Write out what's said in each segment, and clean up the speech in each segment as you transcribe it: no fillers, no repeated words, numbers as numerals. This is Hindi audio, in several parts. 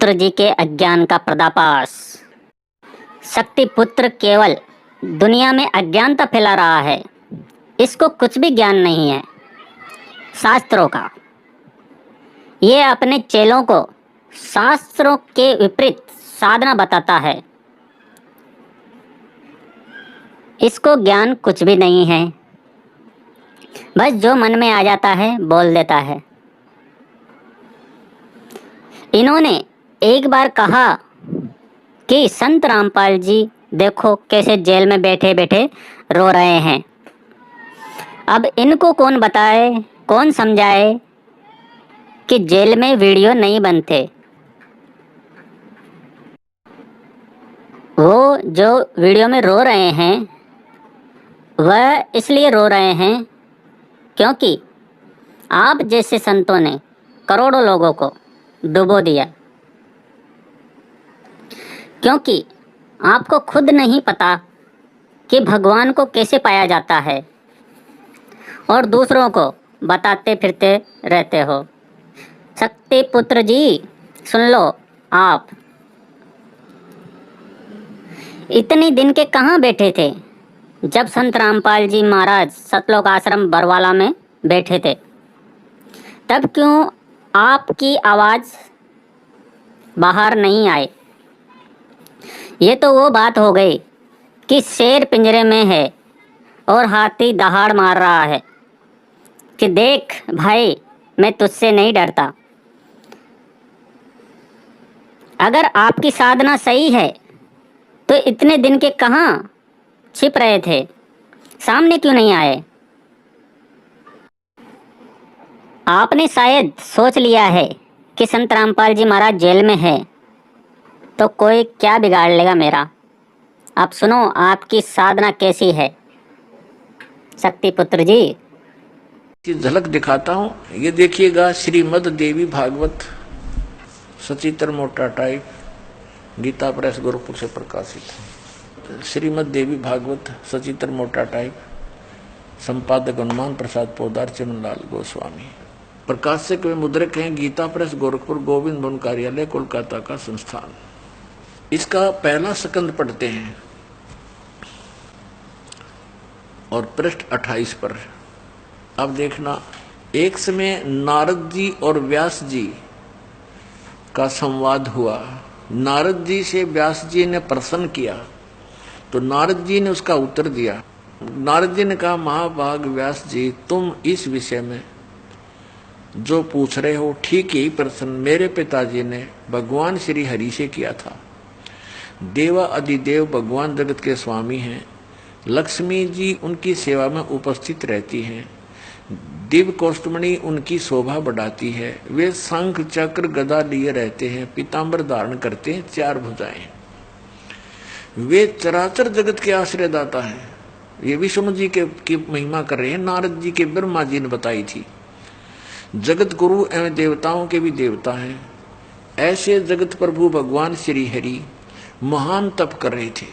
पुत्र जी के अज्ञान का पर्दाफाश। शक्ति पुत्र केवल दुनिया में अज्ञानता फैला रहा है, इसको कुछ भी ज्ञान नहीं है शास्त्रों का। ये अपने चेलों को शास्त्रों के विपरीत साधना बताता है। इसको ज्ञान कुछ भी नहीं है, बस जो मन में आ जाता है बोल देता है। इन्होंने एक बार कहा कि संत रामपाल जी देखो कैसे जेल में बैठे बैठे रो रहे हैं। अब इनको कौन बताए, कौन समझाए कि जेल में वीडियो नहीं बनते। वो जो वीडियो में रो रहे हैं वह इसलिए रो रहे हैं क्योंकि आप जैसे संतों ने करोड़ों लोगों को डुबो दिया। क्योंकि आपको खुद नहीं पता कि भगवान को कैसे पाया जाता है और दूसरों को बताते फिरते रहते हो। शक्ति पुत्र जी सुन लो, आप इतने दिन के कहाँ बैठे थे जब संत रामपाल जी महाराज सतलोक आश्रम बरवाला में बैठे थे? तब क्यों आपकी आवाज़ बाहर नहीं आई? ये तो वो बात हो गई कि शेर पिंजरे में है और हाथी दहाड़ मार रहा है कि देख भाई मैं तुझसे नहीं डरता। अगर आपकी साधना सही है तो इतने दिन के कहाँ छिप रहे थे, सामने क्यों नहीं आए? आपने शायद सोच लिया है कि संत रामपाल जी महाराज जेल में है तो कोई क्या बिगाड़ लेगा मेरा। आप सुनो आपकी साधना कैसी है। शक्ति पुत्र जी की झलक दिखाता हूँ। ये देखिएगा, श्रीमद देवी भागवत सचित्र मोटा टाइप, गीता प्रेस गोरखपुर से प्रकाशित। श्रीमद देवी भागवत सचित्र मोटा टाइप, संपादक हनुमान प्रसाद पोदार, चमनलाल गोस्वामी। प्रकाशक व मुद्रक हैं गीता प्रेस गोरखपुर, गोविंद भवन कार्यालय, कोलकाता का संस्थान। इसका पहला स्कंद पढ़ते हैं और पृष्ठ 28 पर। अब देखना, एक समय नारद जी और व्यास जी का संवाद हुआ। नारद जी से व्यास जी ने प्रश्न किया तो नारद जी ने उसका उत्तर दिया। नारद जी ने कहा, महाभाग व्यास जी, तुम इस विषय में जो पूछ रहे हो ठीक यही प्रश्न मेरे पिताजी ने भगवान श्री हरि से किया था। देवा अधिदेव भगवान जगत के स्वामी हैं। लक्ष्मी जी उनकी सेवा में उपस्थित रहती हैं। दिव्य कौस्तुमणि उनकी शोभा बढ़ाती है। वे शंख चक्र गदा लिए रहते हैं, पीताम्बर धारण करते हैं, 4 भुजाएं। वे चराचर जगत के आश्रयदाता हैं। ये विष्णु जी की महिमा कर रहे हैं। नारद जी के ब्रह्मा जी ने बताई थी। जगत गुरु एवं देवताओं के भी देवता हैं। ऐसे जगत प्रभु भगवान श्री हरि महान तप कर रहे थे।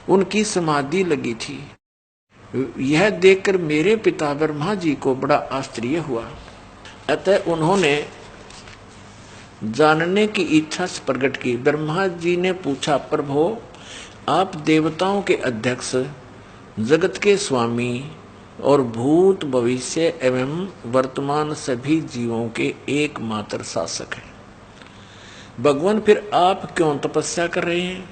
उनकी समाधि लगी थी। यह देखकर मेरे पिता ब्रह्मा जी को बड़ा आश्चर्य हुआ। अतः उन्होंने जानने की इच्छा प्रकट की। ब्रह्मा जी ने पूछा, प्रभु आप देवताओं के अध्यक्ष, जगत के स्वामी और भूत भविष्य एवं वर्तमान सभी जीवों के एकमात्र शासक हैं। भगवान फिर आप क्यों तपस्या कर रहे हैं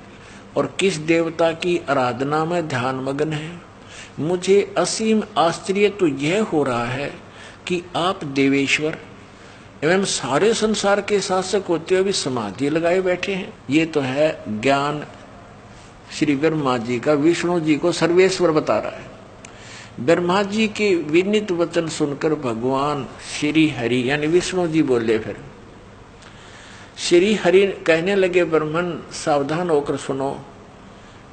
और किस देवता की आराधना में ध्यान मग्न है? मुझे असीम आश्चर्य तो यह हो रहा है कि आप देवेश्वर एवं सारे संसार के शासक होते हुए भी समाधि लगाए बैठे हैं। ये तो है ज्ञान श्री ब्रह्मा जी का विष्णु जी को सर्वेश्वर बता रहा है। ब्रह्मा जी के विनीत वचन सुनकर भगवान श्री हरि यानी विष्णु जी बोले। फिर श्री हरि कहने लगे, ब्रह्मन सावधान होकर सुनो,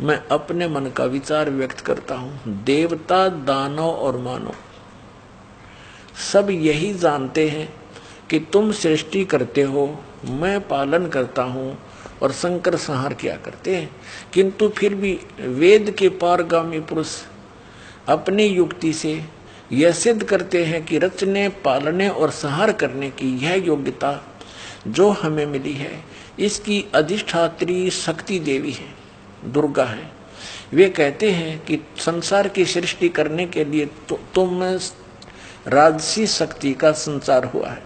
मैं अपने मन का विचार व्यक्त करता हूं। देवता, दानव और मानव सब यही जानते हैं कि तुम सृष्टि करते हो, मैं पालन करता हूं और शंकर संहार किया करते हैं। किंतु फिर भी वेद के पारगामी पुरुष अपनी युक्ति से यह सिद्ध करते हैं कि रचने, पालने और संहार करने की यह योग्यता जो हमें मिली है इसकी अधिष्ठात्री शक्ति देवी है, दुर्गा है। वे कहते हैं कि संसार की सृष्टि करने के लिए तुम में राजसी शक्ति का संचार हुआ है,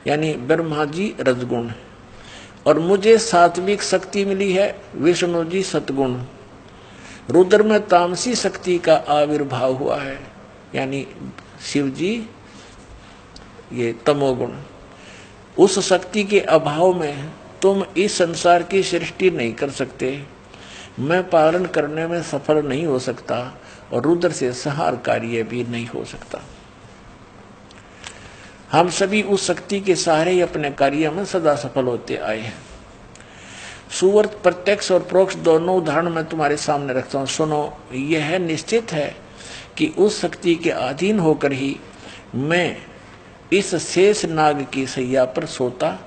यानी ब्रह्मा जी रजगुण और मुझे सात्विक शक्ति मिली है, विष्णु जी सतगुण। रुद्र में तामसी शक्ति का आविर्भाव हुआ है, यानी शिव जी ये तमोगुण। उस शक्ति के अभाव में तुम इस संसार की सृष्टि नहीं कर सकते, मैं पालन करने में सफल नहीं हो सकता और रुद्र से संहार कार्य भी नहीं हो सकता। हम सभी उस शक्ति के सहारे ही अपने कार्य में सदा सफल होते आए हैं। सुवर्त प्रत्यक्ष और प्रोक्ष दोनों उदाहरण मैं तुम्हारे सामने रखता हूं, सुनो। यह निश्चित है कि उस शक्ति के अधीन होकर ही मैं इस शेष नाग की सैया पर सोता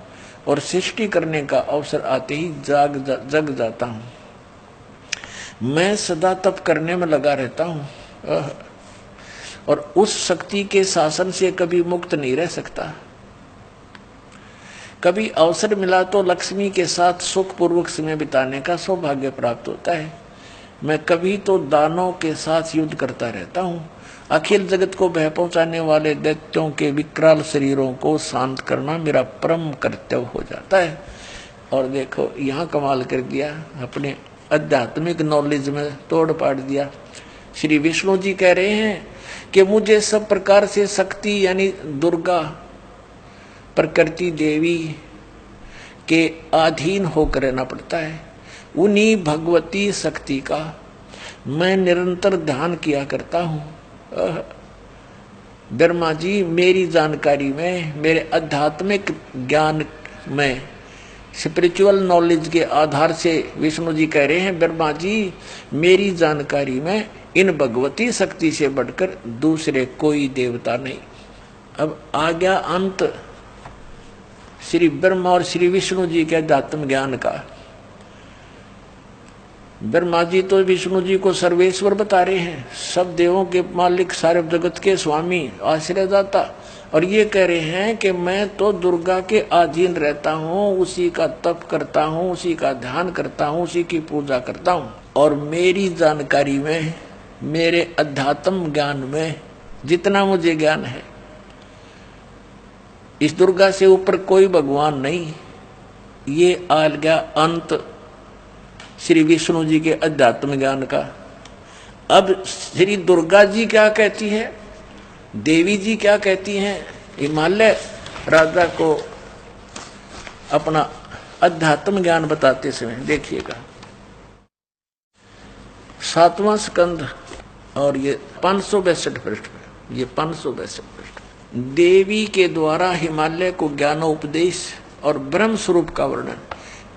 और सृष्टि करने का अवसर आते ही जग जाता हूं। मैं सदा तप करने में लगा रहता हूं और उस शक्ति के शासन से कभी मुक्त नहीं रह सकता। कभी अवसर मिला तो लक्ष्मी के साथ सुखपूर्वक समय बिताने का सौभाग्य प्राप्त होता है। मैं कभी तो दानों के साथ युद्ध करता रहता हूँ। अखिल जगत को भय पहुंचाने वाले दैत्यों के विकराल शरीरों को शांत करना मेरा परम कर्तव्य हो जाता है। और देखो यहाँ कमाल कर दिया, अपने आध्यात्मिक नॉलेज में तोड़ पाड़ दिया। श्री विष्णु जी कह रहे हैं कि मुझे सब प्रकार से शक्ति यानी दुर्गा प्रकृति देवी के अधीन होकर रहना पड़ता है। उन्हीं भगवती शक्ति का मैं निरंतर ध्यान किया करता हूँ। ब्रह्मा जी मेरी जानकारी में, मेरे आध्यात्मिक ज्ञान में, स्पिरिचुअल नॉलेज के आधार से विष्णु जी कह रहे हैं, ब्रह्मा जी मेरी जानकारी में इन भगवती शक्ति से बढ़कर दूसरे कोई देवता नहीं। अब आ गया अंत श्री ब्रह्मा और श्री विष्णु जी के अध्यात्म ज्ञान का। ब्रह्मा जी तो विष्णु जी को सर्वेश्वर बता रहे हैं, सब देवों के मालिक, सारे जगत के स्वामी, आश्रयदाता, और ये कह रहे हैं कि मैं तो दुर्गा के अधीन रहता हूँ, उसी का तप करता हूँ, उसी का ध्यान करता हूँ, उसी की पूजा करता हूँ। और मेरी जानकारी में, मेरे अध्यात्म ज्ञान में जितना मुझे ज्ञान है, इस दुर्गा से ऊपर कोई भगवान नहीं। ये आ गया अंत श्री विष्णु जी के अध्यात्म ज्ञान का। अब श्री दुर्गा जी क्या कहती है, देवी जी क्या कहती हैं, हिमालय राजा को अपना अध्यात्म ज्ञान बताते समय देखिएगा। 7वां स्कंद और ये 562 पृष्ठ पे, ये 562 पृष्ठ। देवी के द्वारा हिमालय को ज्ञानोपदेश और ब्रह्म स्वरूप का वर्णन।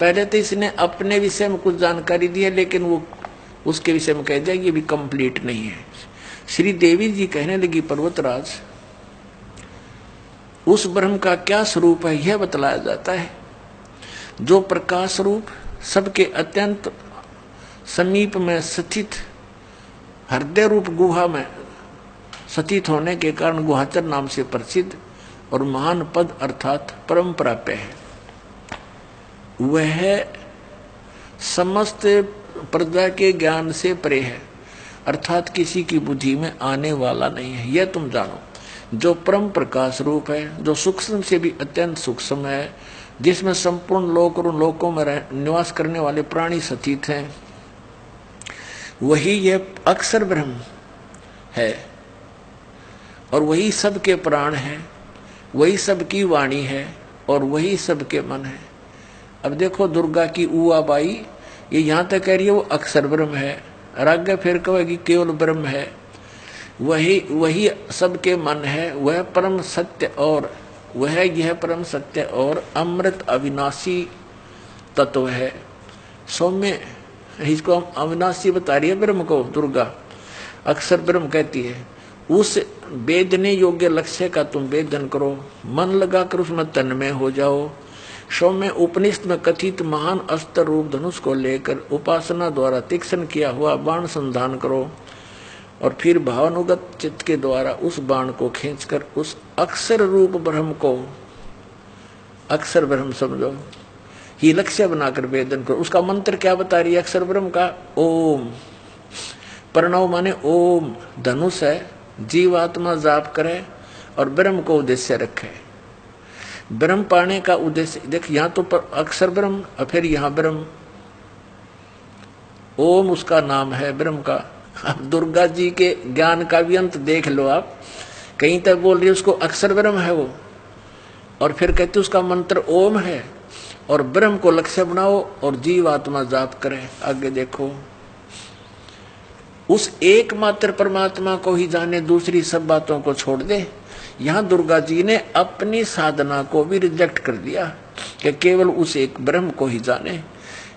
पहले तो इसने अपने विषय में कुछ जानकारी दी है, लेकिन वो उसके विषय में कह दिया ये भी कंप्लीट नहीं है। श्री देवी जी कहने लगी, पर्वतराज उस ब्रह्म का क्या स्वरूप है यह बतलाया जाता है, जो प्रकाश रूप, सबके अत्यंत समीप में स्थित, हृदय रूप गुहा में स्थित होने के कारण गुहाचर नाम से प्रसिद्ध और महान पद अर्थात परम प्राप्य है। वह समस्त प्रजा के ज्ञान से परे है, अर्थात किसी की बुद्धि में आने वाला नहीं है, यह तुम जानो। जो परम प्रकाश रूप है, जो सूक्ष्म से भी अत्यंत सूक्ष्म है, जिसमें संपूर्ण लोक और लोकों में निवास करने वाले प्राणी स्थित हैं, वही यह अक्षर ब्रह्म है और वही सबके प्राण है, वही सबकी वाणी है और वही सबके मन है। अब देखो दुर्गा की उआ बाई ये यहाँ तक कह रही है वो अक्षर ब्रह्म है, आगे फिर कहेगी केवल ब्रह्म है, वही सबके मन है, वह परम सत्य और वह यह परम सत्य और अमृत अविनाशी तत्व है। सौम्य इसको हम अविनाशी बता रही है ब्रह्म को, दुर्गा अक्षर ब्रह्म कहती है। उस वेदने योग्य लक्ष्य का तुम वेदन करो, मन लगाकर उसमें तन्मय हो जाओ। सौम्य उपनिषद में कथित महान अस्त्र रूप धनुष को लेकर उपासना द्वारा तीक्ष्ण किया हुआ बाण संधान करो और फिर भावानुगत चित्त के द्वारा उस बाण को खींचकर उस अक्षर रूप ब्रह्म को अक्षर ब्रह्म समझो, ही लक्ष्य बनाकर वेदन करो। उसका मंत्र क्या बता रही है अक्षर ब्रह्म का? ओम। प्रणव माने ओम, धनुष है, जीवात्मा जाप करे और ब्रह्म को उद्देश्य रखे। ब्रह्म पाने का उद्देश्य देख, यहां तो अक्षर ब्रह्म और फिर यहां ब्रह्म, ओम उसका नाम है ब्रह्म का। अब दुर्गा जी के ज्ञान का भी अंत देख लो आप, कहीं तक बोल रही है उसको अक्षर ब्रह्म है वो, और फिर कहते उसका मंत्र ओम है, और ब्रह्म को लक्ष्य बनाओ और जीव आत्मा जाप करें। आगे देखो, उस एकमात्र परमात्मा को ही जाने, दूसरी सब बातों को छोड़ दे। यहां दुर्गा जी ने अपनी साधना को भी रिजेक्ट कर दिया कि केवल उस एक ब्रह्म को ही जाने।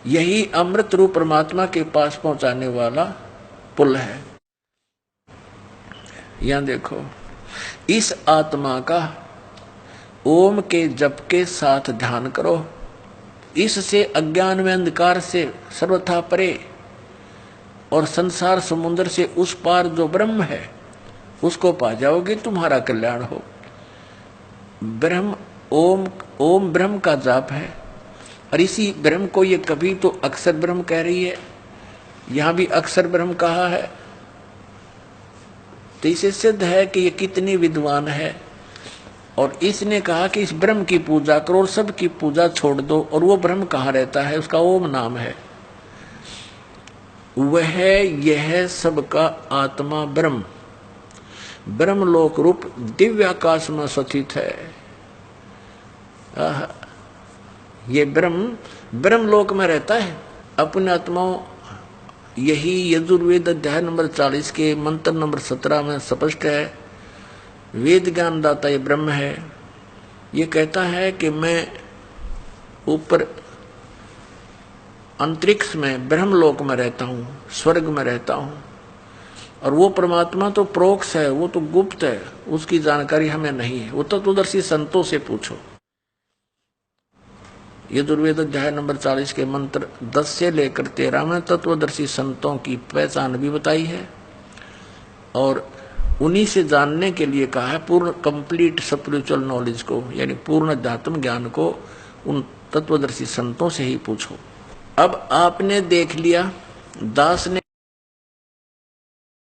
यही अमृत रूप परमात्मा के पास पहुंचाने वाला पुल है। यहां देखो, इस आत्मा का ओम के जप के साथ ध्यान करो, इससे अज्ञान में अंधकार से सर्वथा परे और संसार समुद्र से उस पार जो ब्रह्म है उसको पा जाओगे, तुम्हारा कल्याण हो। ब्रह्म ओम, ओम ब्रह्म का जाप है, और इसी ब्रह्म को ये कभी तो अक्षर ब्रह्म कह रही है, यहां भी अक्षर ब्रह्म कहा है। तो इसे सिद्ध है कि ये कितनी विद्वान है, और इसने कहा कि इस ब्रह्म की पूजा करो और सबकी पूजा छोड़ दो। और वो ब्रह्म कहाँ रहता है? उसका ओम नाम है। वह यह सबका आत्मा ब्रह्म, ब्रह्मलोक रूप दिव्य आकाश में स्थित है। ये ब्रह्म ब्रह्मलोक में रहता है अपने आत्माओं। यही यजुर्वेद अध्याय नंबर 40 के मंत्र नंबर 17 में स्पष्ट है। वेद ज्ञान दाता ये ब्रह्म है। ये कहता है कि मैं ऊपर अंतरिक्ष में ब्रह्मलोक में रहता हूँ, स्वर्ग में रहता हूँ, और वो परमात्मा तो प्रोक्ष है, वो तो गुप्त है, उसकी जानकारी हमें नहीं है। वो तत्वदर्शी संतों से पूछो। यजुर्वेद अध्याय नंबर 40 के मंत्र 10 से लेकर 13 में तत्वदर्शी संतों की पहचान भी बताई है, और उन्हीं से जानने के लिए कहा है पूर्ण कंप्लीट स्पिरिचुअल नॉलेज को, यानी पूर्ण अध्यात्म ज्ञान को उन तत्वदर्शी संतों से ही पूछो। अब आपने देख लिया, दास ने